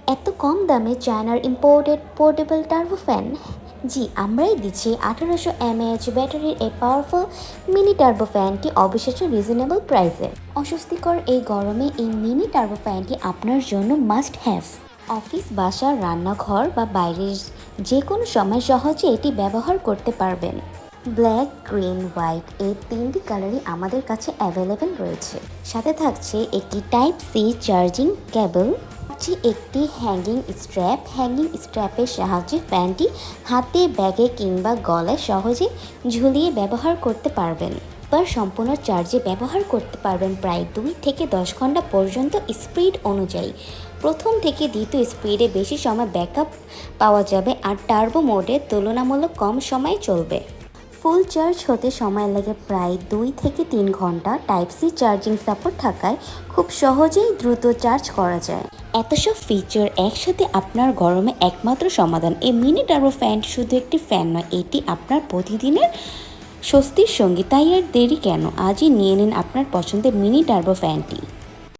এত কম দামে চায়নার ইম্পোর্টেড পোর্টেবল টার্বো ফ্যান? জি, আমরাই দিচ্ছি 1800 mAh ব্যাটারির এই পাওয়ারফুল মিনি টার্বো ফ্যানটি অবিশ্বাস্য রিজনেবল প্রাইসে। অস্বস্তিকর এই গরমে এই মিনি টার্বো ফ্যানটি আপনার জন্য মাস্ট হ্যাভ। অফিস, বাসা, রান্নাঘর বা বাইরের যে কোনো সময় সহজে এটি ব্যবহার করতে পারবেন। ব্ল্যাক, গ্রিন, হোয়াইট এই তিনটি কালারই আমাদের কাছে অ্যাভেলেবেল রয়েছে। সাথে থাকছে একটি টাইপ সি চার্জিং কেবল, একটি হ্যাঙ্গিং স্ট্র্যাপের সাহায্যে ফ্যানটি হাতে, ব্যাগে কিংবা গলায় সহজে ঝুলিয়ে ব্যবহার করতে পারবেন। সম্পূর্ণ চার্জে ব্যবহার করতে পারবেন প্রায় 2 থেকে 10 ঘন্টা পর্যন্ত স্পিড অনুযায়ী। প্রথম থেকে দ্বিতীয় স্পিডে বেশি সময় ব্যাকআপ পাওয়া যাবে, আর টার্বো মোডে তুলনামূলক কম সময় চলবে। ফুল চার্জ হতে সময় লাগে প্রায় 2 থেকে 3 ঘন্টা। টাইপ সি চার্জিং সাপোর্ট থাকায় খুব সহজেই দ্রুত চার্জ করা যায়। এত সব ফিচার একসাথে আপনার গরমে একমাত্র সমাধান। এই মিনি টার্বো ফ্যানটি শুধু একটি ফ্যান নয়, এটি আপনার প্রতিদিনের স্বস্তির সঙ্গী। তাই আর দেরি কেন, আজই নিয়ে নিন আপনার পছন্দের মিনি টার্বো ফ্যানটি।